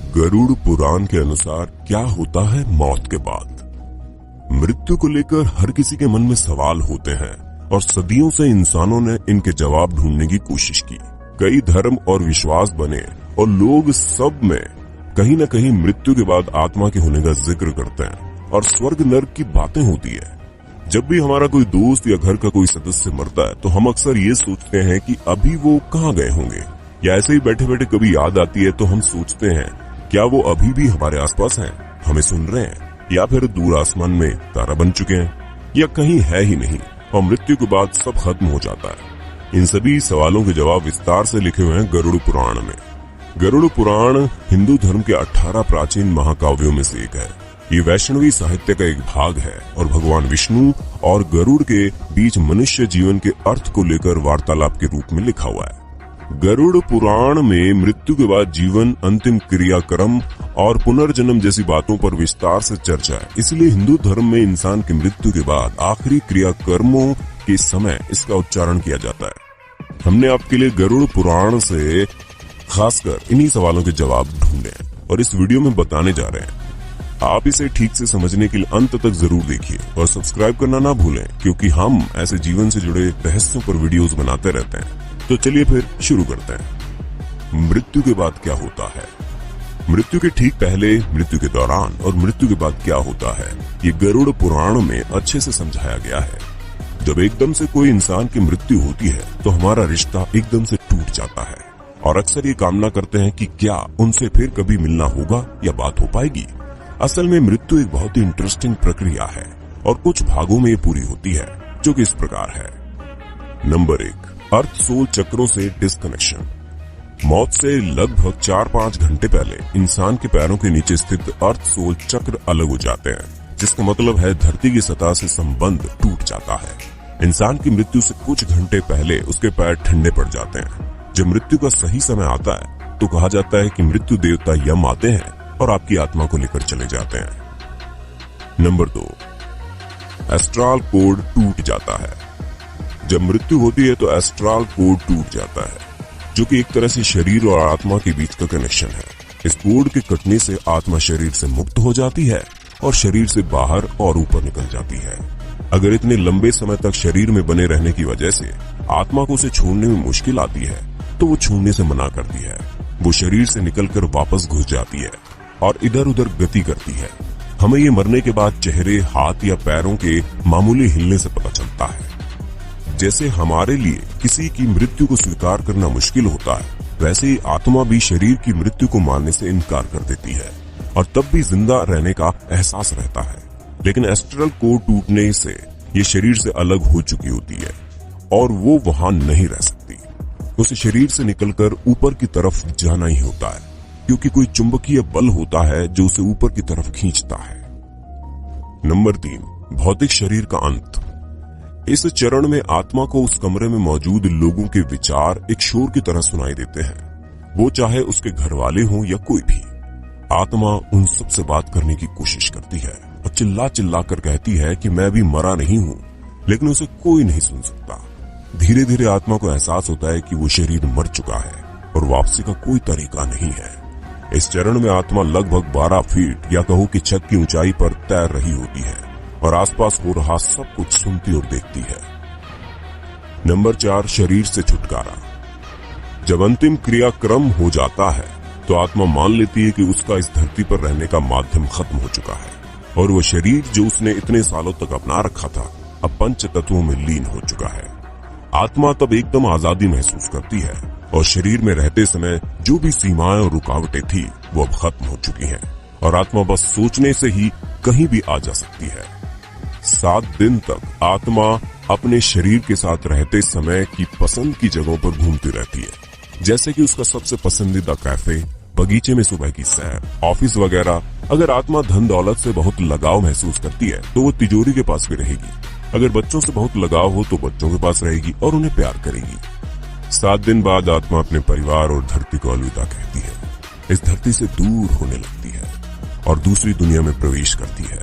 गरुड़ पुराण के अनुसार क्या होता है मौत के बाद। मृत्यु को लेकर हर किसी के मन में सवाल होते हैं और सदियों से इंसानों ने इनके जवाब ढूंढने की कोशिश की। कई धर्म और विश्वास बने और लोग सब में कहीं न कहीं मृत्यु के बाद आत्मा के होने का जिक्र करते हैं और स्वर्ग नर्क की बातें होती है। जब भी हमारा कोई दोस्त या घर का कोई सदस्य मरता है तो हम अक्सर ये सोचते हैं कि अभी वो कहाँ गए होंगे, या ऐसे ही बैठे बैठे कभी याद आती है तो हम सोचते हैं क्या वो अभी भी हमारे आसपास हैं, हमें सुन रहे हैं, या फिर दूर आसमान में तारा बन चुके हैं, या कहीं है ही नहीं और मृत्यु के बाद सब खत्म हो जाता है। इन सभी सवालों के जवाब विस्तार से लिखे हुए हैं गरुड़ पुराण में। गरुड़ पुराण हिंदू धर्म के 18 प्राचीन महाकाव्यों में से एक है। ये वैष्णवी साहित्य का एक भाग है और भगवान विष्णु और गरुड़ के बीच मनुष्य जीवन के अर्थ को लेकर वार्तालाप के रूप में लिखा हुआ है। गरुड़ पुराण में मृत्यु के बाद जीवन, अंतिम क्रियाक्रम और पुनर्जन्म जैसी बातों पर विस्तार से चर्चा है। इसलिए हिंदू धर्म में इंसान की मृत्यु के बाद आखिरी क्रियाकर्मों के समय इसका उच्चारण किया जाता है। हमने आपके लिए गरुड़ पुराण से खासकर इन्हीं सवालों के जवाब ढूंढे हैं और इस वीडियो में बताने जा रहे हैं। आप इसे ठीक से समझने के लिए अंत तक जरूर देखिए और सब्सक्राइब करना ना भूलें, क्योंकि हम ऐसे जीवन से जुड़े रहस्यों पर वीडियोस बनाते रहते हैं। तो चलिए फिर शुरू करते हैं। मृत्यु के बाद क्या होता है? मृत्यु के ठीक पहले, मृत्यु के दौरान और मृत्यु के बाद क्या होता है, ये गरुड़ पुराण में अच्छे से समझाया गया है। जब एकदम से कोई इंसान की मृत्यु होती है तो हमारा रिश्ता एकदम से टूट जाता है और अक्सर ये कामना करते हैं कि क्या उनसे फिर कभी मिलना होगा या बात हो पाएगी। असल में मृत्यु एक बहुत ही इंटरेस्टिंग प्रक्रिया है और कुछ भागों में ये पूरी होती है, जो कि इस प्रकार है। नंबर 1, अर्थ सोल चक्रों से डिस्कनेक्शन। मौत से लगभग 4-5 घंटे पहले इंसान के पैरों के नीचे स्थित अर्थ सोल चक्र अलग हो जाते हैं, जिसका मतलब है धरती की सतह से संबंध टूट जाता है। इंसान की मृत्यु से कुछ घंटे पहले उसके पैर ठंडे पड़ जाते हैं। जब मृत्यु का सही समय आता है तो कहा जाता है कि मृत्यु देवता यम आते हैं और आपकी आत्मा को लेकर चले जाते हैं। नंबर 2, एस्ट्रल कोड टूट जाता है। जब मृत्यु होती है तो एस्ट्रल कोड टूट जाता है, जो कि एक तरह से शरीर और आत्मा के बीच का कनेक्शन है। इस कोड के कटने से आत्मा शरीर से मुक्त हो जाती है और शरीर से बाहर और ऊपर निकल जाती है। अगर इतने लंबे समय तक शरीर में बने रहने की वजह से आत्मा को उसे छोड़ने में मुश्किल आती है तो वो छूने से मना करती है। वो शरीर से निकलकर वापस घुस जाती है और इधर उधर गति करती है। हमें ये मरने के बाद चेहरे, हाथ या पैरों के मामूली हिलने से पता चलता है। जैसे हमारे लिए किसी की मृत्यु को स्वीकार करना मुश्किल होता है, वैसे ही आत्मा भी शरीर की मृत्यु को मानने से इनकार कर देती है और तब भी जिंदा रहने का एहसास रहता है। लेकिन एस्ट्रल कोड टूटने से ये शरीर से अलग हो चुकी होती है और वो वहां नहीं रह सकती। उसे शरीर से निकलकर ऊपर की तरफ जाना ही होता है, क्योंकि कोई चुंबकीय बल होता है जो उसे ऊपर की तरफ खींचता है। नंबर 3, भौतिक शरीर का अंत। इस चरण में आत्मा को उस कमरे में मौजूद लोगों के विचार एक शोर की तरह सुनाई देते हैं। वो चाहे उसके घर वाले हों या कोई भी, आत्मा उन सब से बात करने की कोशिश करती है और चिल्ला चिल्ला कर कहती है कि मैं भी मरा नहीं हूँ, लेकिन उसे कोई नहीं सुन सकता। धीरे धीरे आत्मा को एहसास होता है कि वो शरीर मर चुका है और वापसी का कोई तरीका नहीं है। इस चरण में आत्मा लगभग 12 फीट या कहो कि छत की ऊंचाई पर तैर रही होती है और आसपास हो रहा सब कुछ सुनती और देखती है। नंबर 4, शरीर से छुटकारा। जब अंतिम क्रियाक्रम हो जाता है तो आत्मा मान लेती है कि उसका इस धरती पर रहने का माध्यम खत्म हो चुका है और वह शरीर जो उसने इतने सालों तक अपना रखा था अब पंच तत्वों में लीन हो चुका है। आत्मा तब एकदम आजादी महसूस करती है और शरीर में रहते समय जो भी सीमाएं और रुकावटें थी वो अब खत्म हो चुकी हैं और आत्मा बस सोचने से ही कहीं भी आ जा सकती है। 7 दिन तक आत्मा अपने शरीर के साथ रहते समय की पसंद की जगहों पर घूमती रहती है, जैसे कि उसका सबसे पसंदीदा कैफे, बगीचे में सुबह की सैर, ऑफिस वगैरह। अगर आत्मा धन दौलत से बहुत लगाव महसूस करती है तो वो तिजोरी के पास भी रहेगी। अगर बच्चों से बहुत लगाव हो तो बच्चों के पास रहेगी और उन्हें प्यार करेगी। 7 दिन बाद आत्मा अपने परिवार और धरती को अलविदा कहती है। इस धरती से दूर होने लगती है और दूसरी दुनिया में प्रवेश करती है।